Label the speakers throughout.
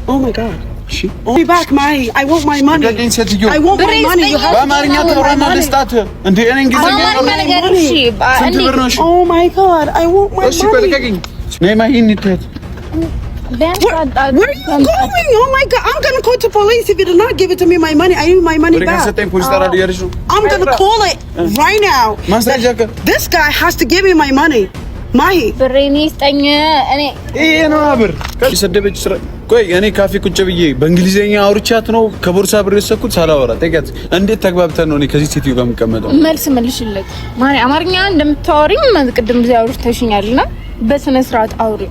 Speaker 1: Oh my God. Be back, Mahi. I want my money. I want my money. You have
Speaker 2: በአማርኛ ተወራና ልስጣት እንዴ እኔ እንግሊዝኛ
Speaker 1: Oh my God. I want my
Speaker 2: እሺ
Speaker 1: money.
Speaker 2: በልቀቂኝ ነይ ማሂ እንትን
Speaker 1: Where are you going? Oh my God. I'm going to call the police if you do not give it to me my money. I need my money back. I'm going to call it right now. This guy has to give me my money. Mahi.
Speaker 3: ብሬን ይስጠኝ እኔ
Speaker 2: ይሄ ነው ብር ከሰደበች ስራ ቆይ እኔ ካፌ ቁጭ ብዬ በእንግሊዘኛ አውርቻት ነው ከቦርሳ ብር የሰኩት ሳላወራ ጠይቃት እንዴት ተግባብተን ነው እኔ ከዚህ ሴትዮ ጋር የምቀመጠው
Speaker 3: መልስ መልሽለት ማሪ አማርኛ እንደምታወሪኝ ቅድም እዚህ አውርተሽኛልና በስነ ስርዓት አውሪ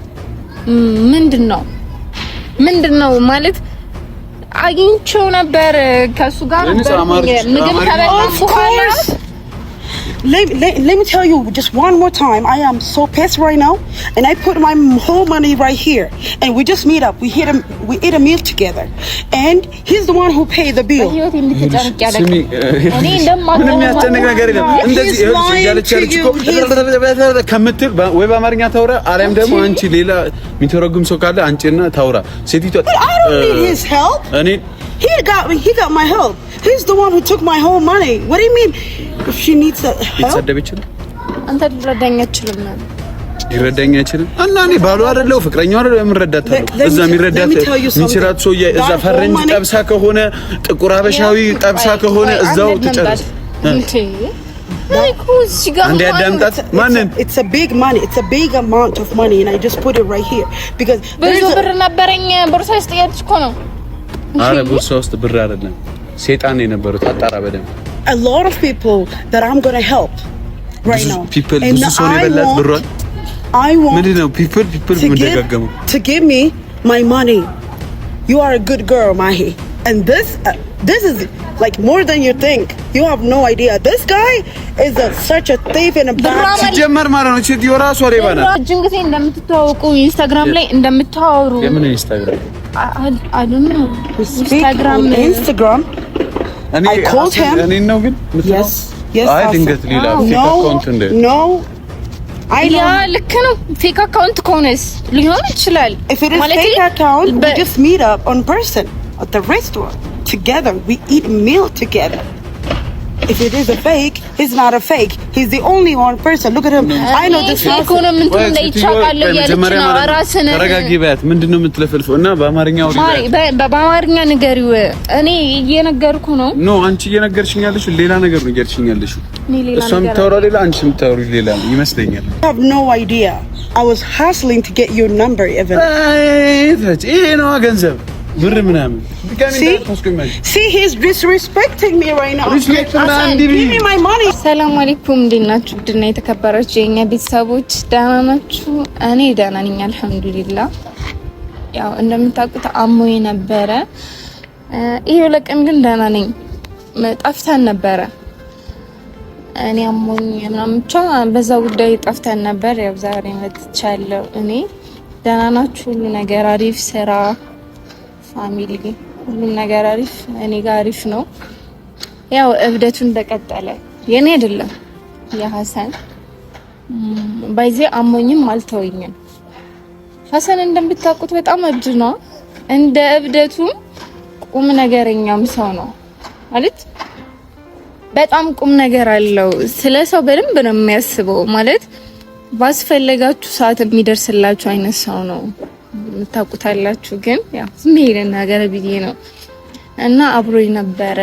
Speaker 3: ምንድነው ማለት አግኝቼው ነበር ከሱ ጋር ነበር ምግብ ከበላን በኋላ
Speaker 1: Let me tell you just one more time. I am so pissed right now, and I put my whole money right here, and we just meet up. We eat a meal together, and he's the one who paid the bill.
Speaker 2: ወይ በአማርኛ ታውራ አለም ደግሞ አንቺ ሌላ የሚተረጉም ሰው ካለ አንቺና ታውራ ሴቲቷ
Speaker 1: I don't need his help. He got my help. He's the one who took my whole money. What do you mean? If she needs help?
Speaker 2: ይሰደብች ነው
Speaker 3: አንተ ልረዳኝ አትችልም
Speaker 2: ይረዳኝ አይችልም እና እኔ ባሉ አይደለው ፍቅረኛው አይደለው የምረዳታለው እዛ የሚረዳት ሚስራት ሰው እዛ ፈረንጅ ጠብሳ ከሆነ ጥቁር አበሻዊ ጠብሳ ከሆነ እዛው ተጨርስ
Speaker 1: And it's a big money. It's a big amount of money, and I just put it right here because
Speaker 3: ብዙ ብር ነበረኝ ቦርሳ ውስጥ ያድርኩ እኮ ነው
Speaker 2: አረ ቦርሳ ውስጥ ብር አይደለም ሰይጣን የነበረው ታጣራ በደም
Speaker 1: a lot of people that I'm going to help right now.
Speaker 2: People ብዙ ሰው የበላት ብሯን
Speaker 1: I want
Speaker 2: people ምንደጋገሙ
Speaker 1: to give me my money. You are a good girl, Mahi. And this is like more than you think. You have no idea. This guy is such a thief and a bad.
Speaker 2: ጀመር ማለት ነው ሴትዮ ራሷ ሌባ ናት
Speaker 3: ረጅም ጊዜ እንደምትተዋወቁ ኢንስታግራም ላይ እንደምታወሩ
Speaker 2: የምን ኢንስታግራም
Speaker 3: I don't know
Speaker 1: Instagram I called him. Yes.
Speaker 2: I ድንገት ሌላ ፌክ አካውንት እንደ
Speaker 1: No.
Speaker 3: ልክ ነው ፌክ አካውንት ከሆነስ ሊሆን ይችላል
Speaker 1: If it is fake account, we just meet up on person at the restaurant together. We eat a meal together. If it is a fake, he's not a fake. He's the only one person. Look at him. I know this house.
Speaker 2: ተረጋጊበት ምንድነው የምትለፈልፈው እና በአማርኛ
Speaker 3: ማሪ በአማርኛ ንገሪው እኔ እየነገርኩ ነው
Speaker 2: ኖ አንቺ እየነገርሽኝ ያለሽ ሌላ ነገር ነው እየነገርሽኝ ያለሽ እሷም ታወራ ሌላ አንቺ የምታወሪ ሌላ ይመስለኛል
Speaker 1: I have no idea. I was hustling to get your number even.
Speaker 2: ይሄ ነው ገንዘብ ብር ምናምን
Speaker 1: See, he's disrespecting me right now. Give me my money.
Speaker 3: ሰላም አለይኩም እንዴናችሁ ድና የተከበራችሁ የኛ ቤተሰቦች ደህና ናችሁ እኔ ደህና ነኝ አልহামዱሊላህ ያው እንደምታውቁት አሞኝ ነበረ ይሄ ለቀን ግን ደህና ነኝ ጠፍተን ነበረ እኔ አሞኝ ምናምን ብቻ በዛ ጉዳይ ጠፍተን ነበር ያው ዛሬ መጥቻለሁ እኔ ደህና ናችሁ ሁሉ ነገር አሪፍ ስራ ፋሚሊ ሁሉም ነገር አሪፍ እኔ ጋር አሪፍ ነው ያው እብደቱ እንደቀጠለ የኔ አይደለም የሐሰን ባይዜ አሞኝም አልተወኝም ሐሰን እንደምታውቁት በጣም እብድ ነው እንደ እብደቱ ቁም ነገረኛም ሰው ነው ማለት በጣም ቁም ነገር አለው ስለ ሰው በደንብ ነው የሚያስበው ማለት ባስፈለጋችሁ ሰዓት የሚደርስላችሁ አይነት ሰው ነው ምታቁታላችሁ ግን ያው ዝም ይሄን ነገር ብዬ ነው እና አብሮኝ ነበረ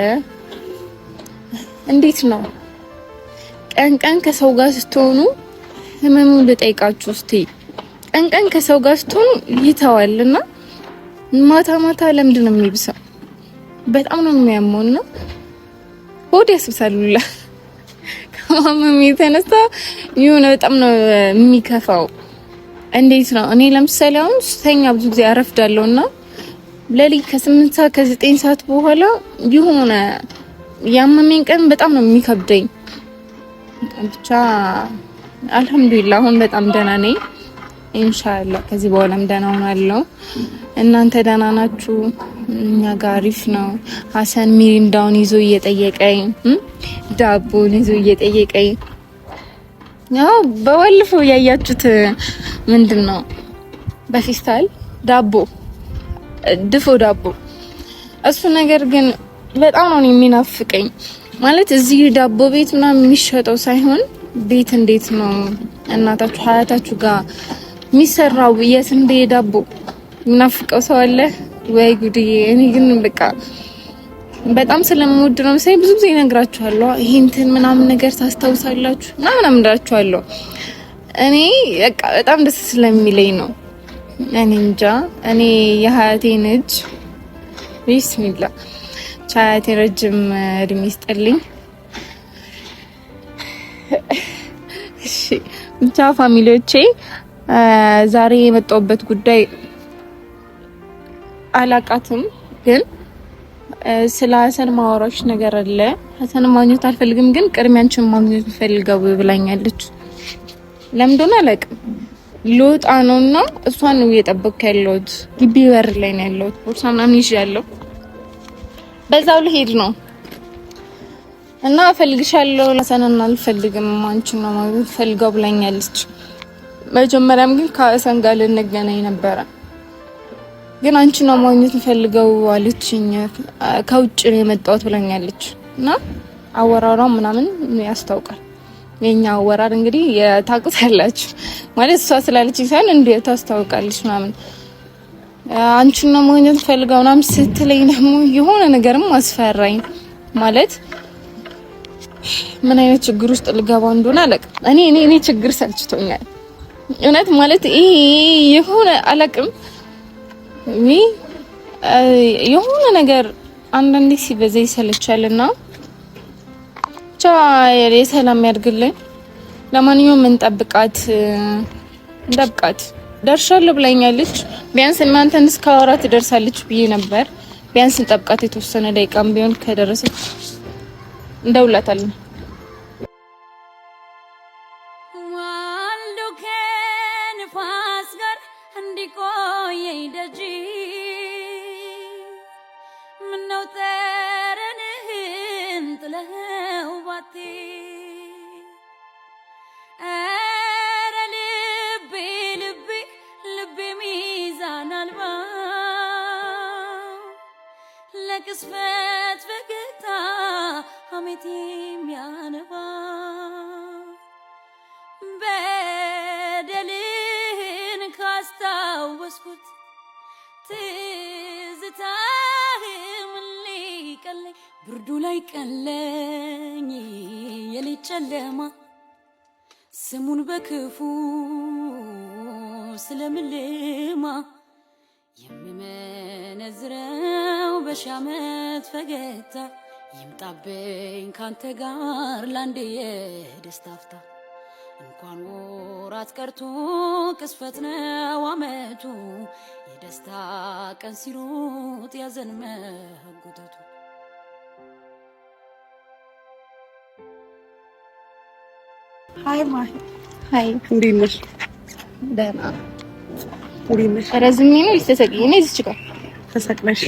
Speaker 3: እንዴት ነው ቀን ከሰው ጋር ስትሆኑ ህመሙን ልጠይቃችሁ እስቲ ቀን ከሰው ጋር ስትሆኑ ይተዋልና ማታ ለምንድን ነው የሚብሰው በጣም ነው የሚያመውና ሆድ ያስብሳሉላ ከማመም የተነሳ ይሁን በጣም ነው የሚከፋው እንዴት ነው እኔ ለምሳሌ አሁን ስተኛ ብዙ ጊዜ አረፍዳለሁና ለሊት ከ8 ሰዓት ከ9 ሰዓት በኋላ ይሆነ ያመመኝ ቀን በጣም ነው የሚከብደኝ ብቻ አልহামዱሊላህ አሁን በጣም ደህና ነኝ ኢንሻአላህ ከዚህ በኋላም ደህና ሆናለሁ እናንተ ደህና ናችሁ እኛ ጋር አሪፍ ነው ሐሰን ሚሪንዳውን ይዞ እየጠየቀኝ ዳቦን ይዞ እየጠየቀኝ ያው በወልፈው ያያችሁት ምንድነው በፊስታል ዳቦ ድፎ ዳቦ እሱ ነገር ግን በጣም ነው የሚናፍቀኝ። ማለት እዚህ ዳቦ ቤት ምናምን የሚሸጠው ሳይሆን ቤት እንዴት ነው እናታችሁ ሀያታችሁ ጋር የሚሰራው የስንዴ ዳቦ የሚናፍቀው ሰው አለ ወይ ጉድ! እኔ ግን በቃ በጣም ስለምወድ ነው ሳይ ብዙ ጊዜ እነግራችኋለሁ። ይሄንትን ምናምን ነገር ታስታውሳላችሁ ምናምን እላችኋለሁ። እኔ በቃ በጣም ደስ ስለሚለኝ ነው። እኔ እንጃ እኔ የሀያቴን እጅ ቢስሚላ ቻያቴ ረጅም እድሜ ይስጥልኝ። እሺ ብቻ ፋሚሊዎቼ ዛሬ የመጣሁበት ጉዳይ አላቃትም፣ ግን ስለ ሀሰን ማወራሽ ነገር አለ። ሀሰን ማግኘት አልፈልግም፣ ግን ቅድሚያንችን ማግኘት ፈልገው ብላኛለች። ለምን እንደሆነ አላውቅም። ልወጣ ነውና እሷን ነው እየጠበቅኩ ያለሁት። ግቢ በር ላይ ነው ያለሁት። ቦርሳ ምናምን ይዣለሁ። በዛው ልሄድ ነው እና እፈልግሻለሁ። ሀሰንን አልፈልግም፣ አንቺን ነው ማግኘት ፈልገው ብላኛለች። መጀመሪያም ግን ከሀሰን ጋር ልንገናኝ ነበረ፣ ግን አንቺን ነው ማግኘት ፈልገው አለችኝ። ከውጭ ነው የመጣሁት ብላኛለች እና አወራሯ ምናምን ያስታውቃል። የኛ አወራር እንግዲህ ታውቁታላችሁ ማለት እሷ ስላለችኝ ሳይሆን እንዴ ታስታውቃለች ምናምን። አንቺን ነው ማግኘት ፈልገው ምናምን ስትለኝ ደግሞ የሆነ ነገርም አስፈራኝ። ማለት ምን አይነት ችግር ውስጥ ልገባ እንደሆነ አላውቅም። እኔ ችግር ሰልችቶኛል እውነት። ማለት ይሄ የሆነ አላውቅም የሆነ ነገር አንዳንዴ ሲበዛ ይሰለቻልና ብቻ የሰላም ያድርግልኝ። ለማንኛውም እንጠብቃት ደርሻለሁ ብላኛለች። ቢያንስ እናንተን እስካወራ ትደርሳለች ብዬ ነበር። ቢያንስ እንጠብቃት የተወሰነ ደቂቃም ቢሆን ከደረሰች እንደውላታለን።
Speaker 4: ለቅስፈት ፈገግታ ሐሜት የሚያነባ በደልን ካስታወስኩት ትዝታህም ሊቀለኝ ብርዱ ላይ ቀለኝ የሌት ጨለማ ስሙን በክፉ ስለምልማ የምመነዝረው በሻመት ፈገግታ ይምጣብኝ ካንተ ጋር ላንዴ የደስታ አፍታ። እንኳን ወራት ቀርቶ ቅስፈት ነው አመቱ የደስታ ቀን ሲሮጥ ያዘን መጎተቱ።
Speaker 1: ሃይ ማሂ፣
Speaker 3: ሃይ
Speaker 1: እንዴት ነሽ?
Speaker 3: ደህና
Speaker 1: እንዴት
Speaker 3: ረዝሜ ነው ልትሰቅኝ ነው? እዚች ጋር
Speaker 1: ተሰቅለሽ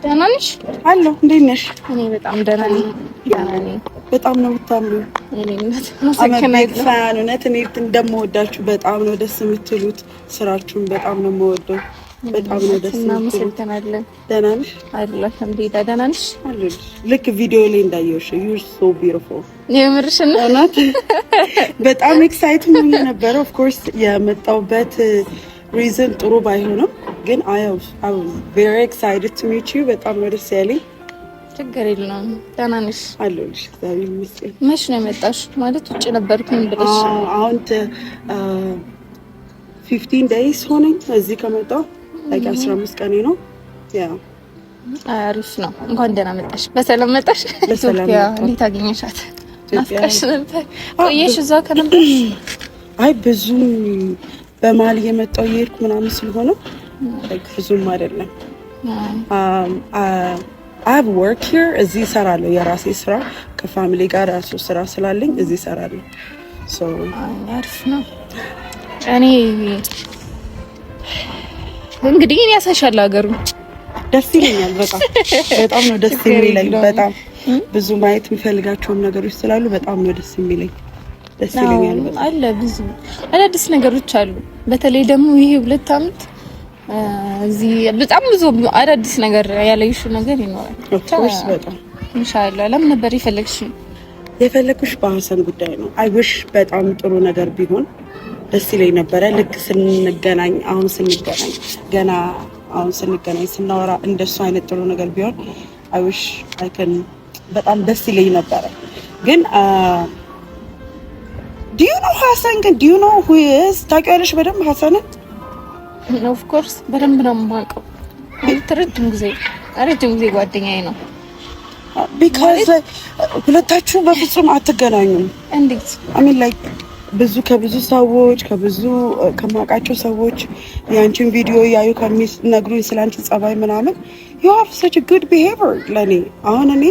Speaker 3: ደህና ነሽ?
Speaker 1: አለሁ። እንዴት ነሽ?
Speaker 3: እኔ በጣም ደህና ነኝ።
Speaker 1: በጣም ነው የምታምሪው።
Speaker 3: እኔነት
Speaker 1: እውነት እኔ እንደምወዳችሁ በጣም ነው ደስ የምትሉት። ስራችሁን በጣም ነው የምወደው። በጣም ነው ደስ የምትሉት። ደህና ነሽ?
Speaker 3: አለሁ። እንዴት ደህና ነሽ?
Speaker 1: አለሁ። ልክ ቪዲዮ ላይ እንዳየሁሽ you are so beautiful።
Speaker 3: የምርሽን ነው?
Speaker 1: እውነት በጣም ኤክሳይትድ ሆኜ ነበር። ኦፍ ኮርስ የመጣሁበት ሪዝን ጥሩ ባይሆንም ግን I was very excited to meet you። በጣም ነው ደስ ያለኝ።
Speaker 3: ችግር የለውም። ደህና ነሽ?
Speaker 1: አለሁልሽ። እግዚአብሔር ይመስገን።
Speaker 3: መች ነው የመጣሽ? ማለት ውጭ ነበርኩኝ ብለሽ?
Speaker 1: አሁን 15 days ሆነኝ እዚህ ከመጣሁ። like 15 ቀኔ ነው። ያ
Speaker 3: አሪፍ ነው። እንኳን ደህና መጣሽ። በሰላም መጣሽ? ኢትዮጵያ እንዴት አገኘሻት? ናፍቀሽ ነበር? ቆየሽ እዛ ከነበርሽ?
Speaker 1: አይ ብዙም በመሀል እየመጣሁ እየሄድኩ ምናምን ስለሆነ ብዙም አይደለም። I have work here። እዚህ እሰራለሁ የራሴ ስራ ከፋሚሊ ጋር ራሱ ስራ ስላለኝ እዚህ እሰራለሁ። so
Speaker 3: አሪፍ ነው። እኔ እንግዲህ እኔ ያሳሻለሁ ሀገሩ
Speaker 1: ደስ ይለኛል። በጣም ነው ደስ የሚለኝ። በጣም ብዙ ማየት የሚፈልጋቸውም ነገሮች ስላሉ በጣም ነው ደስ የሚለኝ። ደስ ይለኛል።
Speaker 3: አለ ብዙ አዳዲስ ነገሮች አሉ። በተለይ ደግሞ ይሄ 2 አመት እዚህ በጣም ብዙ አዳዲስ ነገር ያለይሽ ነገር ይኖራል።
Speaker 1: ኦፍኮርስ በጣም
Speaker 3: ኢንሻአላህ። ለምን ነበር
Speaker 1: የፈለኩሽ በሀሰን ጉዳይ ነው። አይ ዊሽ በጣም ጥሩ ነገር ቢሆን ደስ ይለኝ ነበረ። ልክ ስንገናኝ ገና አሁን ስንገናኝ ስናወራ እንደሱ አይነት ጥሩ ነገር ቢሆን አይ ዊሽ አይ ካን በጣም ደስ ይለኝ ነበረ። ግን do you know ሀሰን? ግን do you know who he is? ታውቂያለሽ በደንብ ሀሰንን?
Speaker 3: ኦፍ ኮርስ በደንብ ነው የማውቀው። ረጅም ጊዜ ጓደኛዬ ነው።
Speaker 1: because ሁለታችሁ በፍጹም አትገናኙም።
Speaker 3: እንዴት?
Speaker 1: I mean like ከብዙ ሰዎች ከማውቃቸው ሰዎች ያንቺን ቪዲዮ ያዩ ከሚነግሩኝ ስላንቺ ጸባይ ምናምን you have such a good behavior ለኔ አሁን እኔ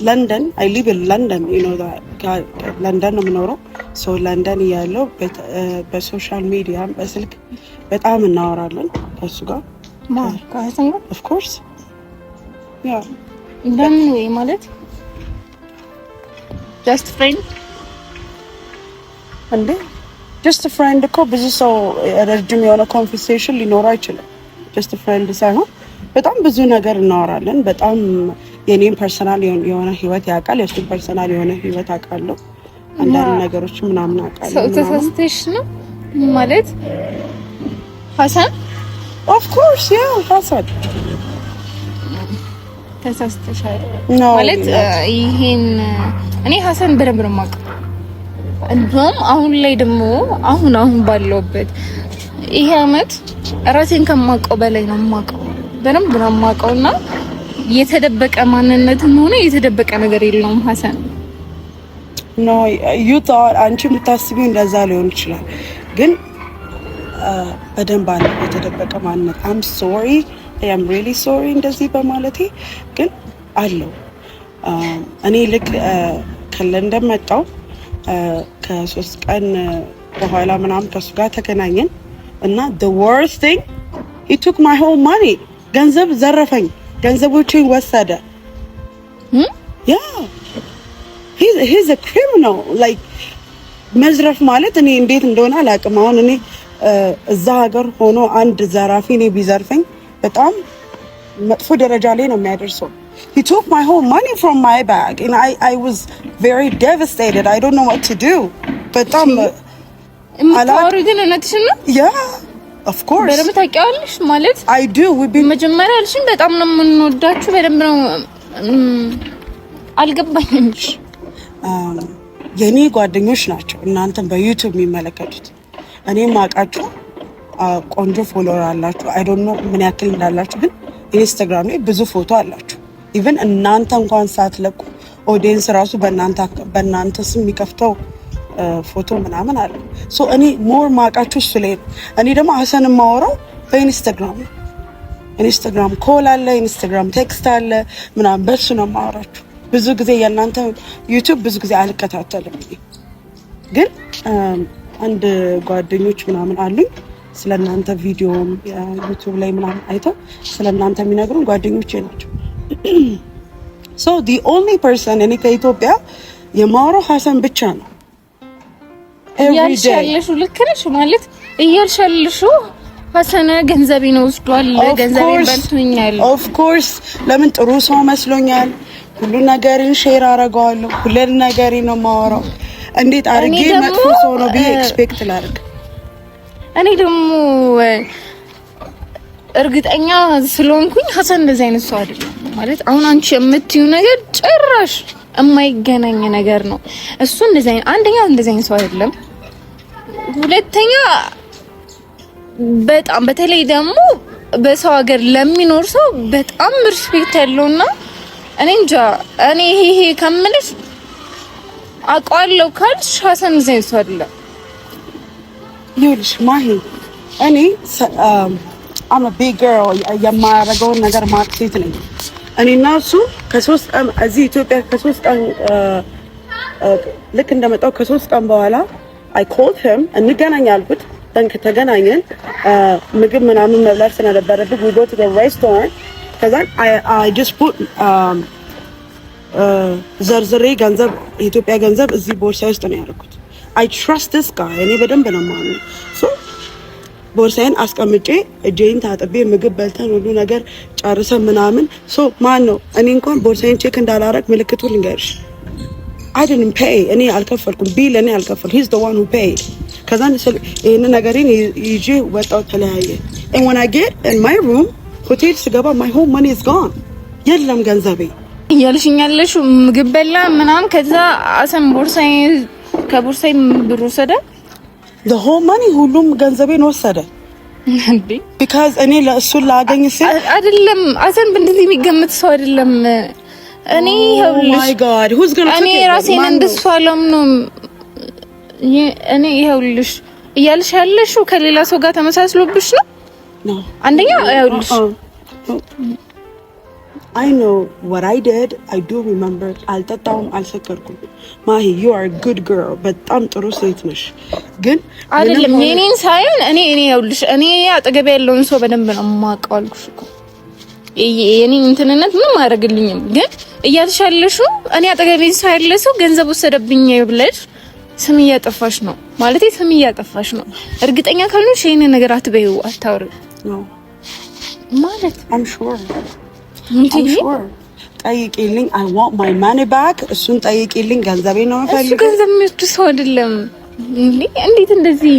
Speaker 1: ለንደን I live in London you know that ለንደን ነው የምኖረው so ለንደን ያለው በሶሻል ሚዲያ በስልክ በጣም እናወራለን ከሱ ጋር of course yeah
Speaker 3: እንደምን ወይ ማለት just friend
Speaker 1: እንዴ just a friend እኮ ብዙ ሰው ረጅም የሆነ ኮንቨርሴሽን ሊኖር አይችልም just a friend ሳይሆን በጣም ብዙ ነገር እናወራለን በጣም የኔም ፐርሰናል የሆነ ህይወት ያውቃል የሱ ፐርሰናል የሆነ ህይወት አውቃለሁ አንዳንድ ነገሮች ምናምን አውቃለሁ
Speaker 3: ሰው ተሳስተሽ ነው ማለት ሀሰን
Speaker 1: of course yeah ሀሰን
Speaker 3: ተሳስተሻል ማለት ይሄን እኔ ሀሰን በደንብ ነው የማውቀው እንደውም አሁን ላይ ደግሞ አሁን ባለውበት ይሄ አመት ራሴን ከማውቀው በላይ ነው የማውቀው በደንብ ነው የማውቀውና የተደበቀ ማንነትም ሆነ የተደበቀ ነገር የለውም ሀሰን
Speaker 1: no you thought አንቺ የምታስቢው እንደዛ ሊሆን ይችላል ግን በደንብ አለ የተደበቀ ማንነት I'm sorry I am really sorry እንደዚህ በማለቴ ግን አለው እኔ ልክ ከለንደን መጣሁ ከ3 ቀን በኋላ ምናምን ከሱ ጋር ተገናኘን እና the worst thing he took my whole money ገንዘብ ዘረፈኝ ገንዘቦቼን ወሰደ yeah he's a criminal like መዝረፍ ማለት እኔ እንዴት እንደሆነ አላውቅም አሁን እኔ እዛ ሀገር ሆኖ አንድ ዘራፊ እኔ ቢዘርፈኝ በጣም መጥፎ ደረጃ ላይ ነው የሚያደርሰው he took my whole money from my bag and I was very devastated I don't know what to do በጣም
Speaker 3: አላውሪ ግን እነትሽን ነው
Speaker 1: yeah of course
Speaker 3: በደንብ ታውቂዋለሽ ማለት
Speaker 1: I do
Speaker 3: መጀመሪያ አልሽኝ በጣም ነው የምንወዳችሁ በደንብ ነው አልገባኝም
Speaker 1: የኔ ጓደኞች ናቸው እናንተም በዩቲዩብ የሚመለከቱት እኔም ማቃችሁ ቆንጆ ፎሎወር አላችሁ I don't know ምን ያክል እንዳላችሁ ግን ኢንስታግራም ላይ ብዙ ፎቶ አላችሁ ኢቭን እናንተ እንኳን ሳትለቁ ኦዲየንስ ራሱ በእናንተ ስም የሚከፍተው ፎቶ ምናምን አለ ሶ እኔ ሞር ማቃችሁ እሱ ላይ እኔ ደግሞ ሀሰን ማወራው በኢንስታግራም ኮል አለ ኢንስታግራም ቴክስት አለ ምናምን በሱ ነው ማወራችሁ ብዙ ጊዜ የእናንተ ዩቲዩብ ብዙ ጊዜ አልከታተልም ግን አንድ ጓደኞች ምናምን አሉኝ ስለናንተ ቪዲዮም ዩቲዩብ ላይ ምናምን አይተው ስለናንተ የሚነግሩን ጓደኞቼ ናቸው so the only person እኔ ከኢትዮጵያ የማወራው ሀሰን ብቻ ነው
Speaker 3: ያልሻለሽ ልክ ነሽ ማለት እያልሻለሽ ሀሰን ገንዘቤን ወስዷል ገንዘቤን በልቶኛል
Speaker 1: of course ለምን ጥሩ ሰው መስሎኛል ሁሉ ነገርን ሼር አደርገዋለሁ ሁሉ ነገርን ነው የማወራው እንዴት አርጌ መጥፎ ሰው ነው ቢ ኤክስፔክት ላድርግ
Speaker 3: እኔ ደግሞ እርግጠኛ ስለሆንኩኝ ሀሰን እንደዚህ አይነት ሰው አይደለም ማለት አሁን አንቺ የምትዩ ነገር ጭራሽ የማይገናኝ ነገር ነው እሱ እንደዚህ አይነት አንደኛ እንደዚህ አይነት ሰው አይደለም ሁለተኛ በጣም በተለይ ደግሞ በሰው ሀገር ለሚኖር ሰው በጣም ሪስፔክት ያለውና እኔ እንጃ እኔ ይሄ ከምልሽ አቋለው ካልሽ ሀሰን እንደዚህ አይነት ሰው አይደለም
Speaker 1: ይኸውልሽ ማሂ እኔ I'm a big girl የማያደርገውን ነገር ማክሴት ነኝ እኔና እሱ ከ3 ቀን እዚህ ኢትዮጵያ ከ3 ቀን ልክ እንደመጣው ከ3 ቀን በኋላ I called him እንገናኝ አልኩት ተገናኘን ምግብ ምናምን መብላት ስለነበረብን we go to the restaurant ከዛ I just put ዘርዝሬ ገንዘብ የኢትዮጵያ ገንዘብ እዚህ ቦርሳ ውስጥ ነው ያደረኩት I trust this guy. እኔ በደንብ ነው የማምነው። so ቦርሳዬን አስቀምጬ እጄን ታጥቤ ምግብ በልተን ሁሉ ነገር ጨርሰን ምናምን so ማን ነው እኔ እንኳን ቦርሳዬን ቼክ እንዳላረግ ምልክቱ ልንገርሽ I didn't pay እኔ አልከፈልኩም ቢል እኔ አልከፈልኩም he's the one who paid ከዛን ይሄን ነገሬን ይዤ ወጣው ተለያየ and when I get in my room ሆቴል ስገባ my whole money is gone የለም ገንዘቤ
Speaker 3: ያልሽኛለሽ ምግብ በላ ምናምን ከዛ አሰን ቦርሳዬ ከቦርሳዬ ብር ወሰደ
Speaker 1: the whole money ሁሉም ገንዘቤን ወሰደ
Speaker 3: እንዴ
Speaker 1: because እኔ ለእሱን ላገኝ ሲል
Speaker 3: አይደለም አሰን እንደዚህ የሚገምት ሰው አይደለም እኔ ይኸውልሽ
Speaker 1: my god who's going to
Speaker 3: እኔ ራሴን እንደሱ አለምነው እኔ ይኸውልሽ እያልሽ ያለሽው ከሌላ ሰው ጋር ተመሳስሎብሽ ነው አንደኛ ይኸውልሽ
Speaker 1: I know what I did. I do remember. አልጠጣሁም አልሰከርኩም ማሂ you are a good girl በጣም ጥሩ ሴት ነሽ ግን
Speaker 3: አይደለም የኔን ሳይሆን እኔ ይኸውልሽ እኔ አጠገብ ያለውን ሰው በደንብ ነው የማውቀው አልኩሽ እኮ የኔ እንትንነት ምንም አያደርግልኝም ግን እያልሽ ያለሽው እኔ አጠገቤ ሰው ያለ ሰው ገንዘብ ወሰደብኝ ብለሽ ስም እያጠፋሽ ነው ማለት ስም እያጠፋሽ ነው እርግጠኛ ካልሆንሽ ይሄን ነገር አትበይው አታውሪ
Speaker 1: ነው
Speaker 3: ማለት
Speaker 1: I'm sure ጠይቂልኝ I want my money back እሱን ጠይቂልኝ ገንዘቤ ነው የምፈልገው
Speaker 3: እሱ ገንዘብ የሚወስድ ሰው አይደለም እንዴት እንደዚህ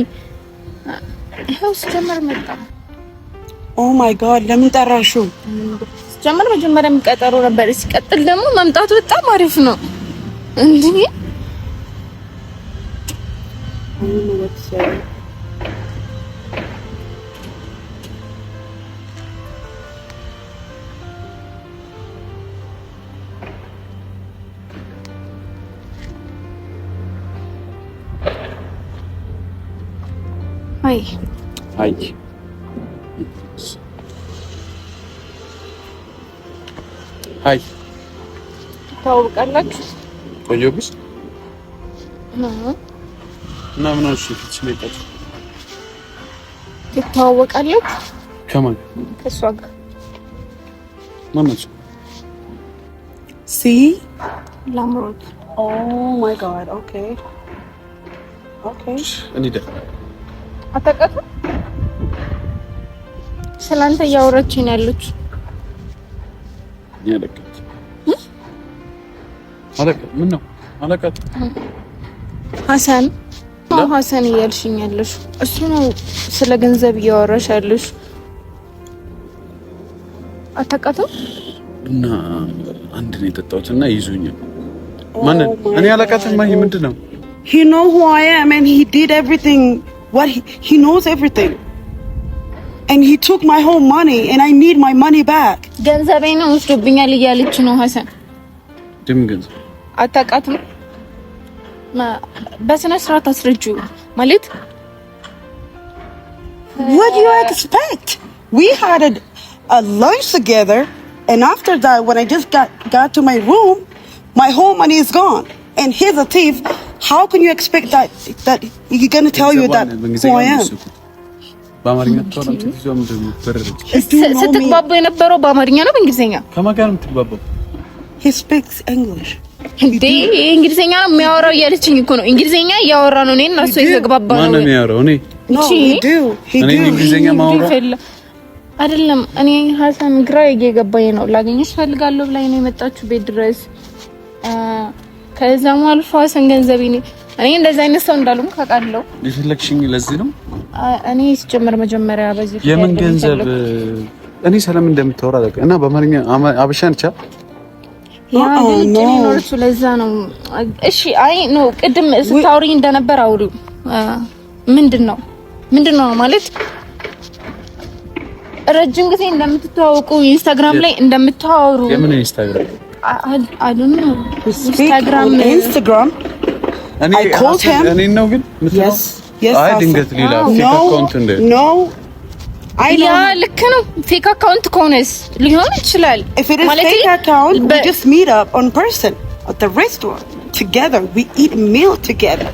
Speaker 3: ይኸው ሲጀመር መጣ
Speaker 1: oh my god ለምን ጠራሽው
Speaker 3: ሲጀመር መጀመሪያ የሚቀጠሩ ነበር ሲቀጥል ደግሞ መምጣቱ በጣም አሪፍ ነው እንዴ
Speaker 2: አይ አይ
Speaker 3: ታውቃላችሁ
Speaker 2: ቆየሁብሽ እና ምን ነው እሺ ስለይጣት
Speaker 3: ታውቃላችሁ
Speaker 2: ከማን
Speaker 3: ከሷ ጋር
Speaker 2: ማነች
Speaker 1: see
Speaker 3: ላምሮት
Speaker 1: oh my god okay
Speaker 2: እንዴ
Speaker 3: አታውቃትም ስላንተ እያወራችኝ ያለች
Speaker 2: ያለቀት አለቀት ምን ነው አለቀት ሀሰን
Speaker 3: እያልሽኝ ያለሽ እሱ ነው ስለ ገንዘብ እያወራሽ ያለሽ አታውቃትም
Speaker 2: እና አንድ ነው የጠጣሁትና ይዞኛል ማን እኔ አለቃትም ማይ ምንድነው
Speaker 1: he know who I am and he did everything what he knows everything and he took my whole money and I need my money back
Speaker 3: ገንዘቤን ወስዶብኛል እያለች ነው ሀሰን
Speaker 2: ደም ገንዘብ
Speaker 3: አታውቃትም በስነ ስርዓት አስረጂው ማለት
Speaker 1: what do you expect we had a lunch together and after that when I just got to my room my whole money is gone and he's a thief how can you expect that he's going to tell you that who I am
Speaker 2: በአማርኛ ተወራም ትይዞም ደግሞ ተረረች
Speaker 3: ስትግባቡ የነበረው በአማርኛ ነው በእንግሊዘኛ
Speaker 2: ከማን ጋር ነው የምትግባባው
Speaker 1: he speaks English
Speaker 3: እንዴ እንግሊዘኛ ነው የሚያወራው እያለችኝ እኮ ነው እንግሊዘኛ እያወራ ነው እኔ እና እሱ የተግባባ ነው
Speaker 2: ማን ነው የሚያወራው እኔ እኔ እንግሊዘኛ ማወራ
Speaker 3: አይደለም እኔ ሀሰን ግራ እየገባኝ ነው ላገኝሽ ፈልጋለሁ ብላኝ ነው የመጣችሁ ቤት ድረስ ከዛም አልፎ ሀሰን ገንዘብ እኔ እንደዛ አይነት ሰው እንዳሉም ካቃለው
Speaker 2: ሊፈለክሽኝ ለዚህ ነው
Speaker 3: እኔ ሲጀምር መጀመሪያ በዚህ
Speaker 2: የምን ገንዘብ እኔ ሰላም እንደምታወራ አለቀ እና በአማርኛ አበሻን ቻ
Speaker 3: ያ ግን እኔ ነው እሱ ለዛ ነው እሺ አይ ነው ቅድም ስታውሪኝ እንደነበር አውሪው ምንድነው ማለት ረጅም ጊዜ እንደምትተዋወቁ ኢንስታግራም ላይ እንደምታወሩ
Speaker 2: የምን ኢንስታግራም
Speaker 3: I don't know
Speaker 1: Instagram I called him
Speaker 2: እኔ ነው ግን
Speaker 1: yes
Speaker 2: አይ ድንገት ሌላ ፌክ አካውንት እንደ
Speaker 1: no I
Speaker 3: know ልክ ነው ፌክ አካውንት ከሆነስ ሊሆን ይችላል
Speaker 1: if it is fake account we just meet up on person at the restaurant together we eat a meal together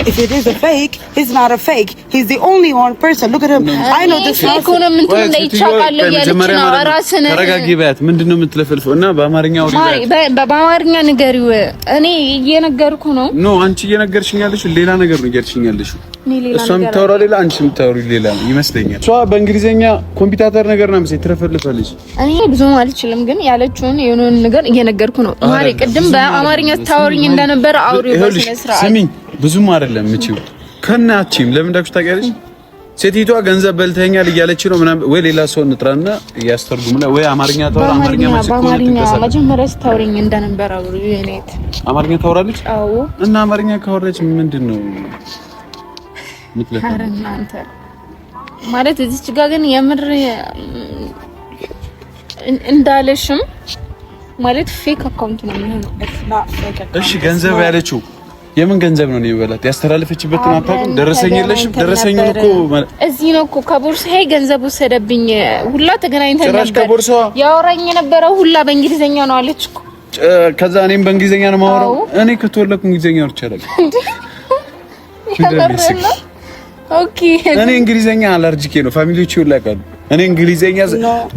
Speaker 1: If it is a fake, he's not a fake. He's the only one person. Look at him. I know this
Speaker 3: fake ሆነ ምን ትም ላይ ይቻላል ያለች ነው ራስን
Speaker 2: ተረጋጊበት ምንድነው የምትለፈልፈው እና በአማርኛው
Speaker 3: በአማርኛ ንገሪው እኔ እየነገርኩ ነው
Speaker 2: ኖ አንቺ እየነገርሽኝ ያለሽ ሌላ ነገር ነው እየነገርሽኝ ያለሽ እሷም ታወራ ሌላ አንቺም ታወሪ ሌላ ይመስለኛል እሷ በእንግሊዘኛ ኮምፒውተር ነገር ነው ማለት ትረፈልፈልሽ
Speaker 3: እኔ ብዙ ማለት አይችልም ግን ያለችውን የሆነ ነገር እየነገርኩ ነው ማሪ ቅድም በአማርኛ ታወሪኝ እንደነበር አውሪው በስነ ስርዓት
Speaker 2: ስሚኝ ብዙም አይደለም እቺው ከናቺም ለምን ዳክሽ ታውቂያለሽ ሴቲቷ ገንዘብ በልተኛል እያለች ነው ምናምን ወይ ሌላ ሰው እንጥራና ያስተርጉምና ወይ አማርኛ ታወራ አማርኛ
Speaker 3: መጀመሪያ ታወሪኝ እንደነበር አውሪው የኔት
Speaker 2: አማርኛ ታወራለች
Speaker 3: አዎ
Speaker 2: እና አማርኛ ካወራች ምንድነው ምትለፈው
Speaker 3: እናንተ ማለት እዚች ጋር ግን የምር እንዳለሽም ማለት ፌክ አካውንት ነው የሚሆነው
Speaker 2: እሺ ገንዘብ ያለችው የምን ገንዘብ ነው የሚበላት ያስተላልፈችበት ማጣቁ ደረሰኝ የለሽም ደረሰኝ እኮ
Speaker 3: እዚህ ነው እኮ ከቦርሳዬ ገንዘብ ወሰደብኝ ሁላ ተገናኝተን ነበር ያወራኝ የነበረው ሁላ በእንግሊዘኛ ነው አለች እኮ
Speaker 2: ከዛ እኔም በእንግሊዘኛ ነው ማወራው እኔ ከተወለድኩ እንግሊዘኛ ነው ይችላል
Speaker 3: ኦኬ
Speaker 2: እኔ እንግሊዘኛ አለርጂክ ነው ፋሚሊዎቹ ይላቃሉ እኔ እንግሊዘኛ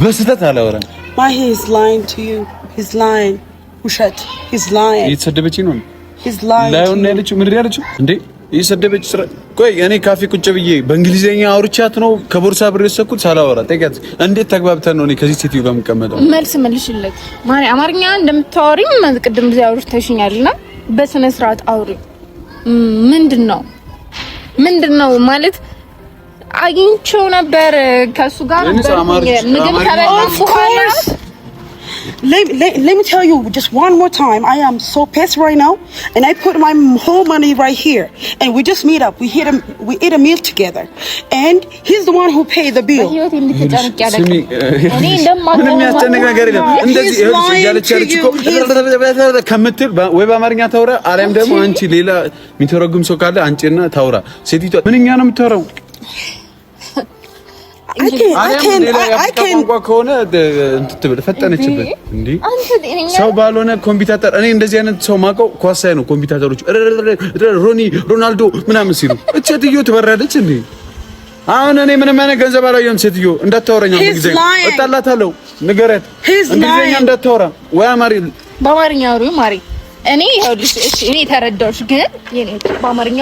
Speaker 2: በስተት አላወራም
Speaker 1: why he is lying to you he's lying ውሸት he's lying
Speaker 2: እየተሰደበች ነው
Speaker 1: he's lying
Speaker 2: ላይሆን ያለችው ምንድን ያለችው እንዴ እየሰደበች ቆይ እኔ ካፌ ቁጭ ብዬ በእንግሊዘኛ አውርቻት ነው ከቦርሳ ብር የሰኩት ሳላወራ ጠቂያት እንዴት ተግባብተን ነው እኔ ከዚህ ሴትዮ ጋር የምቀመጠው
Speaker 3: መልስ መልሽለት ማሪ አማርኛ እንደምታወሪኝ ቅድም እዚህ አውርተሽኛልና በስነ ስርዓት አውሪ ምንድነው ማለት አግኝቼው ነበር ከሱ ጋር ምግብ ከበላን በኋላ
Speaker 1: Let me tell you just one more time. I am so pissed right now, and I put my whole money right here, and we just meet up. We ate a meal together, and he's the one who paid the bill.
Speaker 2: ምንም ያስጨነቅ ነገር የለም እንደዚህ ያለች እኮ ከምትል ወይ በአማርኛ ታውራ አለም ደግሞ አንቺ ሌላ የሚተረጉም ሰው ካለ አንቺና ታውራ ሴቲቷ ምንኛ ነው የምታወራው
Speaker 1: I can
Speaker 2: ከሆነ እንትትብል ፈጠነችበት እንዴ ሰው ባልሆነ ኮምፒውተር እኔ እንደዚህ አይነት ሰው ማቀው ኳሳይ ነው ኮምፒውተሮች ሮኒ ሮናልዶ ምናምን ሲሉ እቺትዮ ትበራለች እንዴ አሁን እኔ ምንም አይነት ገንዘብ አላየሁም ሴትዮ እንዳታወራኝ ጊዜ እጣላታለሁ ንገረት እንግሊዘኛ እንዳታወራ ወይ
Speaker 3: በአማርኛ አውሪ ማሪ እኔ ይኸውልሽ እሺ እኔ ተረዳሁሽ ግን የኔ በአማርኛ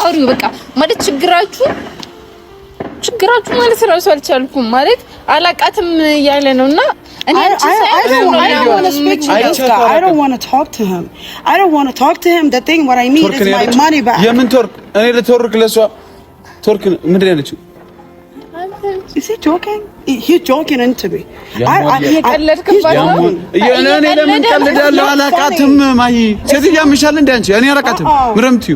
Speaker 3: አውሪ በቃ ማለት ችግራችሁ ማለት ራሱ አልቻልኩም ማለት አላቃትም ያለ ነውና እኔ
Speaker 1: I don't want to talk to him. The thing what I need is my money back.
Speaker 2: የምን ቶርክ እኔ ለቶርክ ለሷ ቶርክ ምንድን ያለችው
Speaker 1: Is he joking? He's joking into me.
Speaker 2: እኔ ለምን ቀልዳለሁ አላቃትም ማይ ሴትያ ምሻል እንደ አንቺ እኔ አላቃትም ምረምትዩ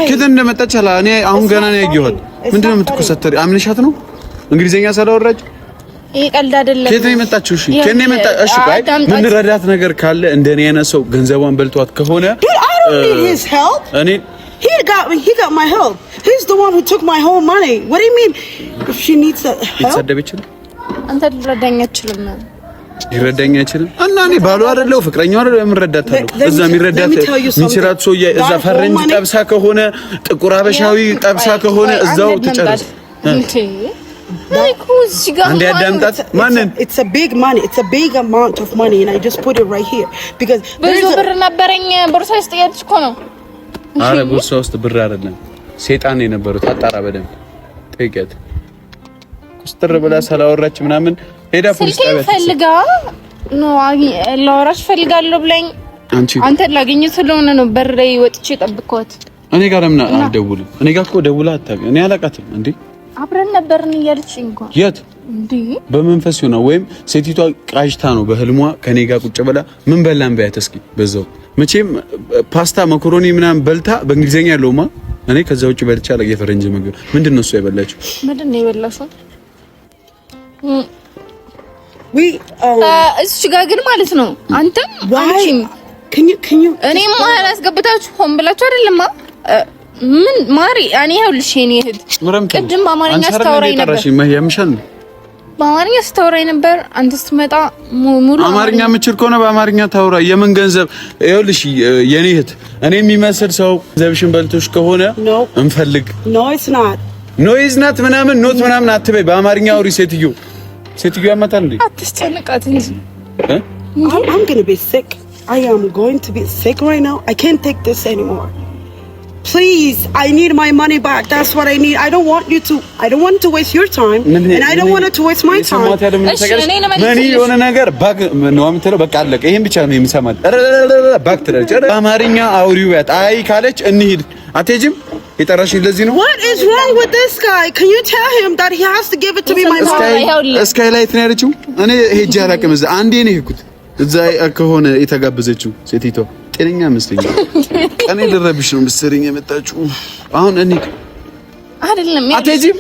Speaker 2: ከዛ እንደመጣች አላ እኔ አሁን ገና ነው ያየሁት ምንድነው የምትኮሰተሪ አምነሻት ነው እንግሊዘኛ ሰላወራች
Speaker 3: ይሄ ቀልድ አይደለም
Speaker 2: ከዛ የመጣችው እሺ ከኔ መጣ እሺ ባይ ምን ረዳት ነገር ካለ እንደኔ አይነት ሰው ገንዘቧን በልቷት ከሆነ
Speaker 1: his help
Speaker 2: እኔ
Speaker 1: he got my help he's the one who took my whole money what do you mean if she needs help
Speaker 2: ይሰደበች
Speaker 3: አንተ ልረዳኝ አትችልም
Speaker 2: ይረዳኝ አይችልም እና እኔ ባሉ አይደለው ፍቅረኛው አይደለም የምረዳታለሁ እዛ የሚረዳት ሚስራት ሰው እዛ ፈረንጅ ጠብሳ ከሆነ ጥቁር አበሻዊ ጠብሳ ከሆነ እዛው ትጨርስ
Speaker 3: and
Speaker 1: mannen it's a big money it's a big amount of money and I just put it right here because
Speaker 3: ብዙ ብር ነበረኝ ቦርሳ ውስጥ ያለች እኮ ነው
Speaker 2: አረ ቦርሳ ውስጥ ብር አይደለም ሰይጣን የነበረው ታጣራ በደንብ ጠይቀት ኩስተር ብላ ሰላወራች ምናምን ሄዳ ፖሊስ ጣቢያ
Speaker 3: ፈልጋ ነው ላወራሽ ፈልጋለሁ ብለኝ አንተ ላገኝ ስለሆነ ነው በር ላይ ወጥቼ ጠብቀዋት
Speaker 2: እኔ ጋር ለምን አልደውልም እኔ ጋር እኮ ደውላ አታውቅም እኔ አላውቃትም እንዴ
Speaker 3: አብረን ነበርን እያለችኝ እንኳን
Speaker 2: የት እንዴ በመንፈስ ነው ወይም ሴቲቷ ቃጅታ ነው በህልሟ ከኔ ጋር ቁጭ ብላ ምን በላን በያት እስኪ በዛው መቼም ፓስታ መኮሮኒ ምናምን በልታ በእንግሊዘኛ ያለውማ እኔ ከዛ ውጭ በልቻ አለ የፈረንጅ ምግብ ምንድነው እሱ የበላችው
Speaker 3: ምንድነው የበላሽው እሱ ጋር ግን ማለት ነው አንተም አንቺም
Speaker 1: can you
Speaker 3: እኔም አላስገብታችሁ ሆን ብላችሁ አይደለም ምን ማሪ እኔ ይኸውልሽ የኔ እህት ቅድም በአማርኛ አስተዋራኝ ነበር በአማርኛ ስታወራኝ ነበር። አንተ ስትመጣ ሙሉ
Speaker 2: አማርኛ የምችል ከሆነ በአማርኛ ታውራ። የምን ገንዘብ ይኸውልሽ፣ የኔ እህት እኔ የሚመስል ሰው ገንዘብሽን በልቶሽ ከሆነ እንፈልግ።
Speaker 1: No it's not.
Speaker 2: No it's not ምናምን ኖት ምናምን አትበይ። በአማርኛ አውሪ። ሴትዮ ያመጣል እንዴ?
Speaker 3: አትስጨንቃት እንጂ
Speaker 1: I'm going to be sick. I am going to be sick right now. I can't take this anymore. Please, I need my money back. That's what I need. I don't want to waste your time, and I don't want to waste my time.
Speaker 2: ማኒ የሆነ ነገር ባክ ነው የምትለው። በቃ አለቀ። ይሄን ብቻ ነው የምሰማት። ባክ ትላለች። በአማርኛ አውሪው ያት አይ ካለች እንሂድ። አትሄጂም? የጠራሽ ለዚህ ነው።
Speaker 1: What is wrong with this guy? Can you tell him that he has to give it to me my money?
Speaker 2: እስካይ ላይት ነው ያለችው። እኔ ሄጄ አላውቅም። እዛ አንዴ ነው የሄድኩት። እዛ ከሆነ የተጋበዘችው ሴቲቷ ጤነኛ መስለኛል። እኔ ልረብሽ ነው መሰለኝ የመጣችው። አሁን እኔ
Speaker 3: አይደለም
Speaker 2: አትሄጂም።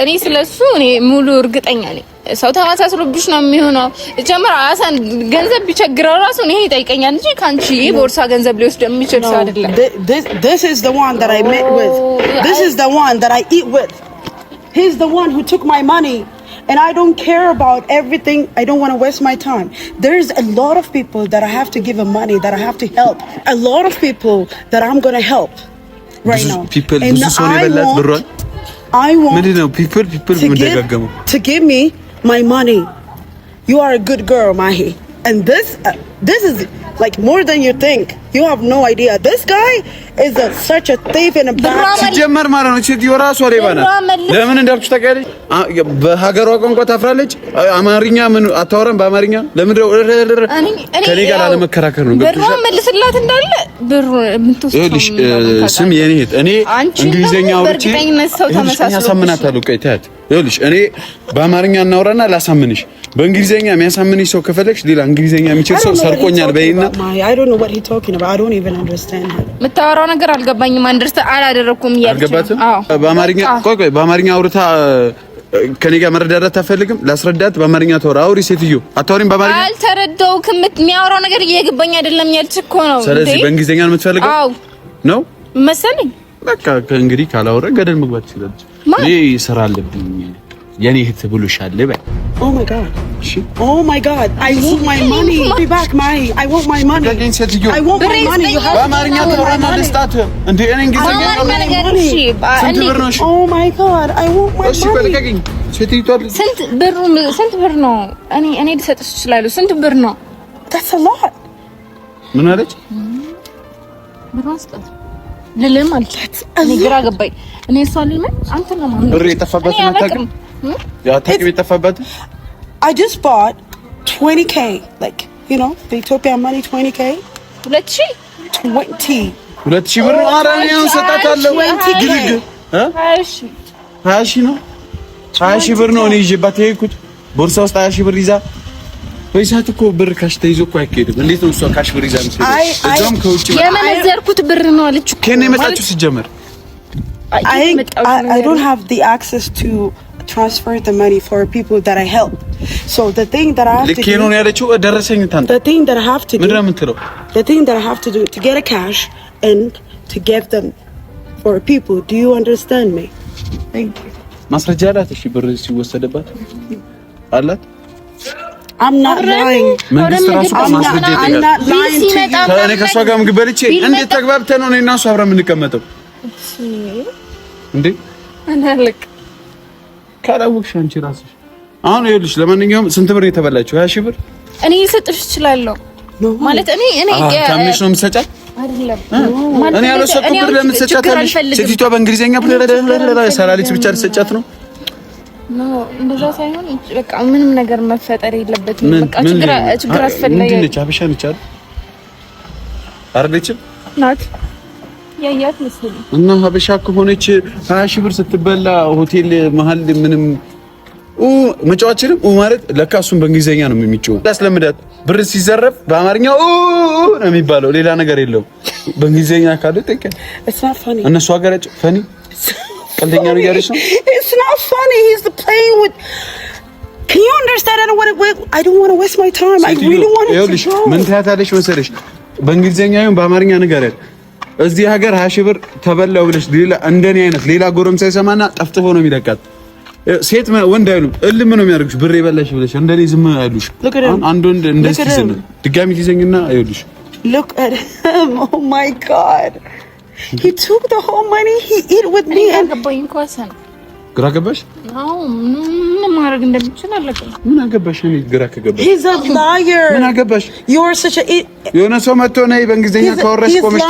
Speaker 3: እኔ ስለሱ እኔ ሙሉ እርግጠኛ ነኝ። ሰው ተማሳስሎብሽ ነው የሚሆነው። ጀመር አሳን ገንዘብ ቢቸግረው ራሱ እኔ ይጠይቀኛል እንጂ ካንቺ ቦርሳ ገንዘብ ሊወስድ የሚችል ሰው አይደለም።
Speaker 1: This is the one that I met with. This is the one that I eat with. He's the one who took my money. And I don't care about everything. I don't want to waste my time. There's a lot of people that I have to give them money, that I have to help. A lot of people that I'm going to help right now. And I want to give me my money. You are a good girl, Mahi. And this is like more than you think. You have no idea. This guy is such a thief and a bad.
Speaker 2: ሲጀመር ማለት ነው ሴትዮ ራሷ ሌባ ናት። ለምን እንዳልኩሽ ታውቂያለሽ? በሀገሯ ቋንቋ ታፍራለች። አማርኛ ምን አታወራም? በአማርኛ ለምን ከኔ ጋር አለመከራከር ነው።
Speaker 3: ብሩ መልስላት እንዳለ ብሩ
Speaker 2: ይኸውልሽ፣ ስም የኔ እህት እኔ እንግሊዘኛ አውርቼ ያሳምናታለሁ። ቆይ ተያት። ይኸውልሽ እኔ በአማርኛ እናውራና ላሳምንሽ። በእንግሊዘኛ የሚያሳምንሽ ሰው ከፈለግሽ ሌላ እንግሊዘኛ የሚችል ሰው ሰርቆኛል በይና።
Speaker 1: I don't know what he's talking about. I don't even understand him.
Speaker 3: የምታወራው ነገር አልገባኝም። አንደርስታንድ አላደረኩም እያልኩ
Speaker 2: ነው። በአማርኛ ቆይ በአማርኛ አውርታ ከኔ ጋር መረዳዳት አትፈልግም? ላስረዳት። በአማርኛ ተወራ። አውሪ ሴትዮ። አታወሪም በአማርኛ?
Speaker 3: አልተረዳሁም። የሚያወራው ነገር እየገባኝ አይደለም ያልኩሽ እኮ ነው።
Speaker 2: ስለዚህ በእንግሊዘኛ ነው የምትፈልገው? አዎ ነው መሰለኝ። በቃ ከእንግዲህ ካላወራ ገደል መግባት ይችላል። እኔ ስራ አለብኝ የኔ እህት ብሎሻል በይ።
Speaker 1: Oh my god. Oh my god. I want my money. Be back, Mahi. I want my money. I want my money. You have
Speaker 2: በአማርኛ ተወራና ልስጣት እንዴ? እኔ እንግሊዘኛ ነው።
Speaker 1: Oh my god. I want my money.
Speaker 3: ስንት ብር ነው? እኔ ልሰጥሽ እችላለሁ። ስንት ብር ነው?
Speaker 1: That's a lot.
Speaker 2: ምን አለች?
Speaker 3: ብሩን ስጣት ልልም አልቻት። እኔ ግራ ገባኝ። እኔ እሷ ልልም አንተ ነው ማለት
Speaker 2: ብር የጠፋበት ነው ታውቂው? ያ ታውቂው የጠፋበት
Speaker 1: I just bought 20k, like, you know, the Ethiopian money 20k.
Speaker 2: 20 ብር አራኒው ሰጣታለሁ።
Speaker 1: 20k.
Speaker 2: 20 ነው 20 ብር ነው እኔ ይዤባት የሄድኩት ቦርሳ ውስጥ 20 ብር ይዛ። በይሳት እኮ ብር ካሽ ተይዞ እኮ አይኬድም። እንዴት ነው እሷ ካሽ ብር ይዛ የምትሄደው? እዛም ከውጭ
Speaker 3: የመነዘርኩት ብር ነው አለች እኮ።
Speaker 2: ከኔ መጣችሁ ሲጀመር
Speaker 1: I don't have the access to transfer the money for people that I help. So the thing that I have to do,
Speaker 2: ያለችው ደረሰኝ ታንተ
Speaker 1: the thing that I have to do,
Speaker 2: ምንድነው የምትለው?
Speaker 1: The thing that I have to do to get a cash and to give them for people. Do you understand me? Thank you.
Speaker 2: ማስረጃ አላት? እሺ ብር ሲወሰደባት አላት?
Speaker 1: I'm not lying.
Speaker 2: I'm not
Speaker 1: lying to you.
Speaker 2: እኔ ከሷ ጋር ምግብ በልቼ እንዴት ተግባብተን ነው እኔና እሷ አብረን የምንቀመጠው እንዴ?
Speaker 3: አናልክ
Speaker 2: ካላወቅሽ አንቺ ራስሽ አሁን ይኸውልሽ፣ ለማንኛውም ስንት ብር የተበላችሁ? 20 ሺህ ብር እኔ
Speaker 3: ልሰጥሽ እችላለሁ ማለት እኔ
Speaker 2: ታምነሽ ነው የምትሰጫት?
Speaker 3: አይደለም
Speaker 2: እኔ ያልወሰድኩት ብር ለምን ትሰጫታለሽ? ሴቲቷ በእንግሊዘኛ ሰላሊት ብቻ ልትሰጫት ነው?
Speaker 3: ነው እንደዛ ሳይሆን በቃ ምንም ነገር መፈጠር የለበትም። በቃ ችግር አስፈላጊ
Speaker 2: ምንድን ነች? ሀበሻ ነች አይደለችም?
Speaker 3: ናት ያያት መስሎኝ
Speaker 2: እና ሀበሻ ከሆነች 20 ሺህ ብር ስትበላ ሆቴል መሀል ምንም መጫወችንም ማለት ለካ እሱን በእንግሊዘኛ ነው የሚጫወት። ያስለምዳት ብር ሲዘረፍ በአማርኛ ነው የሚባለው፣ ሌላ ነገር የለውም። በእንግሊዘኛ ካለ ተከ
Speaker 1: It's not funny.
Speaker 2: እነሱ ሀገራች ፈኒ ቀልደኛ ነው ያለሽ ነው።
Speaker 1: It's not funny. He's playing with. Can you understand? I don't want to waste my time. I really want to go.
Speaker 2: ምን ታያታለሽ መሰለሽ? በእንግሊዘኛ ይሁን በአማርኛ ንገሪያት። እዚህ ሀገር 20 ሺህ ብር ተበላው ብለሽ ሌላ እንደኔ አይነት ሌላ ጎረምሳ ይሰማና ጠፍጥፎ ነው የሚለቃት። ሴት ወንድ አይሉም እልም ነው የሚያደርጉሽ ብር ይበላሽ ብለሽ እንደኔ ዝም አይሉሽ አንድ ወንድ እንደዚህ ሲዘን ድጋሚ ትይዘኝና አይሉሽ
Speaker 1: look at him oh my god he took the whole money he ate with me and
Speaker 3: ገባኝ ኳሰን
Speaker 2: ግራ ገባሽ
Speaker 3: አዎ ምን ማድረግ እንደምችል አለቀኝ
Speaker 2: ምን አገባሽ እኔ ግራ ከገባሽ
Speaker 1: he's a liar
Speaker 2: ምን አገባሽ
Speaker 1: you are such a
Speaker 2: የሆነ ሰው መጥቶ ነይ በእንግሊዘኛ ካወራሽ ቆመሽ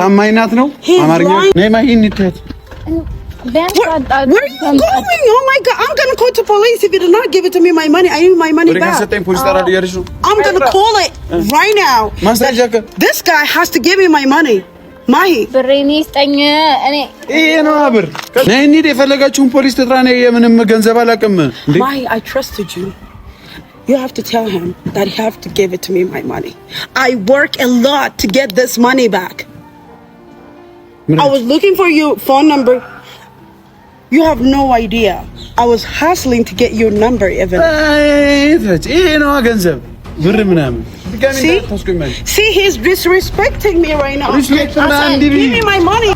Speaker 2: ታማኝ ናት ነው አማርኛ ነይ ማይን ይተት
Speaker 1: Where are you going? Oh my god, I'm gonna call the police if you do not give it to me my money. I need my money back. I'm gonna call it right now. This guy has to give me my money. Mahi.
Speaker 3: ብሬን ይስጠኝ እኔ
Speaker 2: ይሄ ነው አብር ነይ እንሂድ የፈለጋችሁን ፖሊስ ተጥራ ነይ የምንም ገንዘብ አላውቅም እንዴ
Speaker 1: Mahi, I trusted you. You have to tell him that he have to give it to me my money. I work a lot to get this money back. I was looking for your phone number. You have no idea. I was hustling to get your number even.
Speaker 2: ይሄ ነው ገንዘብ ብር ምናምን
Speaker 1: See, he's disrespecting me right now.
Speaker 2: Respect
Speaker 1: Give me my money.